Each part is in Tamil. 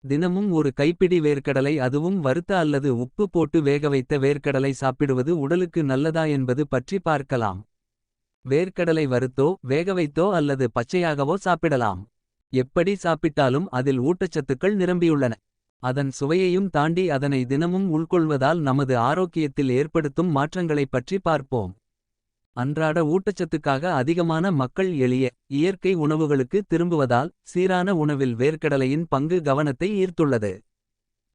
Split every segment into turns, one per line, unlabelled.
தினமும் ஒரு கைப்பிடி வேர்க்கடலை, அதுவும் வறுத்த அல்லது உப்பு போட்டு வேகவைத்த வேர்க்கடலை சாப்பிடுவது உடலுக்கு நல்லதா என்பது பற்றி பார்க்கலாம். வேர்க்கடலை வறுத்தோ வேகவைத்தோ அல்லது பச்சையாகவோ சாப்பிடலாம். எப்படி சாப்பிட்டாலும் அதில் ஊட்டச்சத்துக்கள் நிரம்பியுள்ளன. அதன் சுவையையும் தாண்டி அதனை தினமும் உள்கொள்வதால் நமது ஆரோக்கியத்தில் ஏற்படுத்தும் மாற்றங்களைப் பற்றி பார்ப்போம். அன்றாட ஊட்டச்சத்துக்காக அதிகமான மக்கள் எளிய, இயற்கை உணவுகளுக்கு திரும்புவதால் சீரான உணவில் வேர்க்கடலையின் பங்கு கவனத்தை ஈர்த்துள்ளது.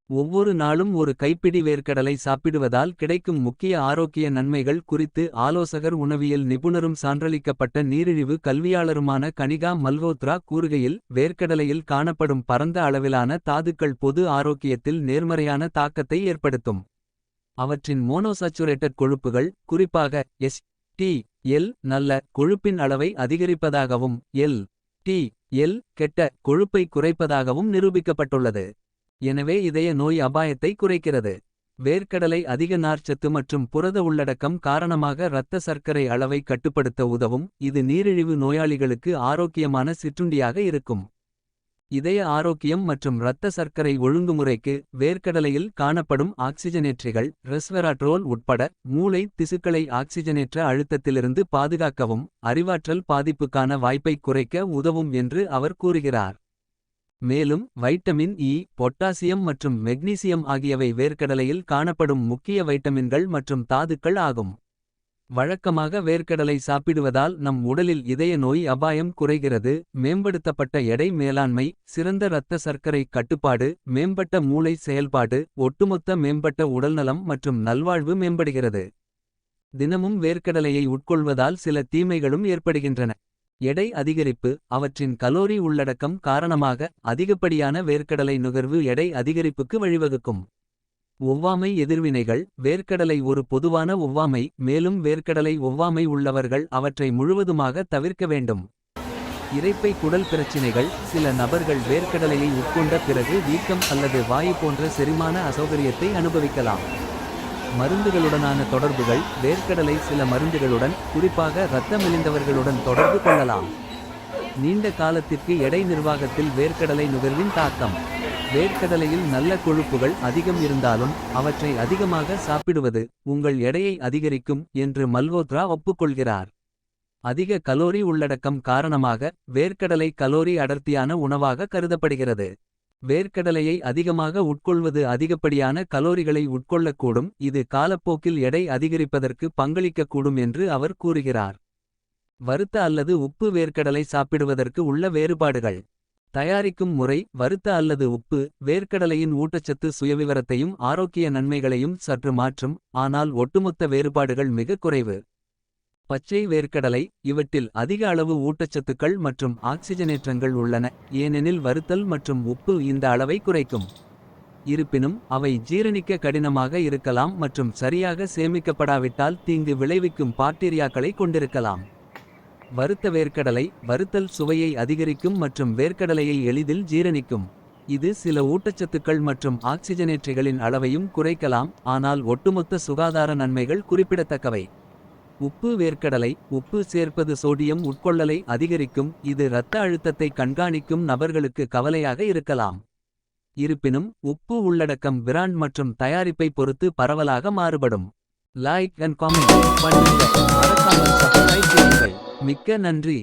ஒவ்வொரு நாளும் ஒரு கைப்பிடி வேர்க்கடலை சாப்பிடுவதால் கிடைக்கும் முக்கிய ஆரோக்கிய நன்மைகள் குறித்து ஆலோசகர், உணவியல் நிபுணரும் சான்றளிக்கப்பட்ட நீரிழிவு கல்வியாளருமான கனிகா மல்ஹோத்ரா கூறுகையில், வேர்க்கடலையில் காணப்படும் பரந்த அளவிலான தாதுக்கள் பொது ஆரோக்கியத்தில் நேர்மறையான தாக்கத்தை ஏற்படுத்தும். அவற்றின் மோனோசச்சுரேட்டட் கொழுப்புகள், குறிப்பாக எல் நல்ல கொழுப்பின் அளவை அதிகரிப்பதாகவும் எல் கெட்ட கொழுப்பை குறைப்பதாகவும் நிரூபிக்கப்பட்டுள்ளது. எனவே இதய நோய் அபாயத்தை குறைக்கிறது. வேர்க்கடலை அதிக நார்ச்சத்து மற்றும் புரத உள்ளடக்கம் காரணமாக இரத்த சர்க்கரை அளவை கட்டுப்படுத்த உதவும். இது நீரிழிவு நோயாளிகளுக்கு ஆரோக்கியமான சிற்றுண்டியாக இருக்கும். இதய ஆரோக்கியம் மற்றும் இரத்த சர்க்கரை ஒழுங்குமுறைக்கு வேர்க்கடலையில் காணப்படும் ஆக்சிஜனேற்றிகள், ரெஸ்வெராட்ரோல் உட்பட மூளை திசுக்களை ஆக்சிஜனேற்ற அழுத்தத்திலிருந்து பாதுகாக்கவும் அறிவாற்றல் பாதிப்புக்கான வாய்ப்பை குறைக்க உதவும் என்று அவர் கூறுகிறார். மேலும் வைட்டமின் இ, பொட்டாசியம் மற்றும் மெக்னீசியம் ஆகியவை வேர்க்கடலையில் காணப்படும் முக்கிய வைட்டமின்கள் மற்றும் தாதுக்கள் ஆகும். வழக்கமாக வேர்க்கடலை சாப்பிடுவதால் நம் உடலில் இதய நோய் அபாயம் குறைகிறது. மேம்படுத்தப்பட்ட எடை மேலாண்மை, சிறந்த இரத்த சர்க்கரை கட்டுப்பாடு, மேம்பட்ட மூளை செயல்பாடு, ஒட்டுமொத்த மேம்பட்ட உடல்நலம் மற்றும் நல்வாழ்வு மேம்படுகிறது. தினமும் வேர்க்கடலையை உட்கொள்வதால் சில தீமைகளும் ஏற்படுகின்றன. எடை அதிகரிப்பு, அவற்றின் கலோரி உள்ளடக்கம் காரணமாக அதிகப்படியான வேர்க்கடலை நுகர்வு எடை அதிகரிப்புக்கு வழிவகுக்கும். ஒவ்வாமை எதிர்வினைகள், வேர்க்கடலை ஒரு பொதுவான ஒவ்வாமை, மேலும் வேர்க்கடலை ஒவ்வாமை உள்ளவர்கள் அவற்றை முழுவதுமாக தவிர்க்க வேண்டும். இரைப்பை குடல் பிரச்சினைகள், சில நபர்கள் வேர்க்கடலையை உட்கொண்ட பிறகு வீக்கம் அல்லது வாயு போன்ற செரிமான அசௌகரியத்தை அனுபவிக்கலாம். மருந்துகளுடனான தொடர்புகள், வேர்க்கடலை சில மருந்துகளுடன், குறிப்பாக இரத்த மெலிந்தவர்களுடன் தொடர்பு கொள்ளலாம். நீண்ட காலத்திற்கு எடை நிர்வாகத்தில் வேர்க்கடலை நுகர்வின் தாக்கம். வேர்க்கடலையில் நல்ல கொழுப்புகள் அதிகம் இருந்தாலும் அவற்றை அதிகமாக சாப்பிடுவது உங்கள் எடையை அதிகரிக்கும் என்று மல்ஹோத்ரா ஒப்புக்கொள்கிறார். அதிக கலோரி உள்ளடக்கம் காரணமாக வேர்க்கடலை கலோரி அடர்த்தியான உணவாக கருதப்படுகிறது. வேர்க்கடலையை அதிகமாக உட்கொள்வது அதிகப்படியான கலோரிகளை உட்கொள்ளக்கூடும். இது காலப்போக்கில் எடை அதிகரிப்பதற்கு பங்களிக்கக்கூடும் என்று அவர் கூறுகிறார். வறுத்த அல்லது உப்பு வேர்க்கடலை சாப்பிடுவதற்கு உள்ள வேறுபாடுகள். தயாரிக்கும் முறை. வறுத்த அல்லது உப்பு வேர்க்கடலையின் ஊட்டச்சத்து சுயவிவரத்தையும் ஆரோக்கிய நன்மைகளையும் சற்று மாற்றும், ஆனால் ஒட்டுமொத்த வேறுபாடுகள் மிக குறைவு. பச்சை வேர்க்கடலை, இவற்றில் அதிக அளவு ஊட்டச்சத்துக்கள் மற்றும் ஆக்சிஜனேற்றங்கள் உள்ளன, ஏனெனில் வறுத்தல் மற்றும் உப்பு இந்த அளவை குறைக்கும். இருப்பினும் அவை ஜீரணிக்க கடினமாக இருக்கலாம் மற்றும் சரியாக சேமிக்கப்படாவிட்டால் தீங்கு விளைவிக்கும் பாக்டீரியாக்களை கொண்டிருக்கலாம். வறுத்த வேர்க்கடலை, வறுத்தல் சுவையை அதிகரிக்கும் மற்றும் வேர்க்கடலையை எளிதில் ஜீரணிக்கும். இது சில ஊட்டச்சத்துக்கள் மற்றும் ஆக்சிஜனேற்றிகளின் அளவையும் குறைக்கலாம், ஆனால் ஒட்டுமொத்த சுகாதார நன்மைகள் குறிப்பிடத்தக்கவை. உப்பு வேர்க்கடலை, உப்பு சேர்ப்பது சோடியம் உட்கொள்ளலை அதிகரிக்கும். இது இரத்த அழுத்தத்தை கண்காணிக்கும் நபர்களுக்கு கவலையாக இருக்கலாம். இருப்பினும் உப்பு உள்ளடக்கம் பிராண்ட் மற்றும் தயாரிப்பை பொறுத்து பரவலாக மாறுபடும். லைக் அண்ட் காமெண்ட் பண்ணுங்க, மறக்காமல் சப்ஸ்கிரைப் செய்யுங்கள். மிக்க நன்றி.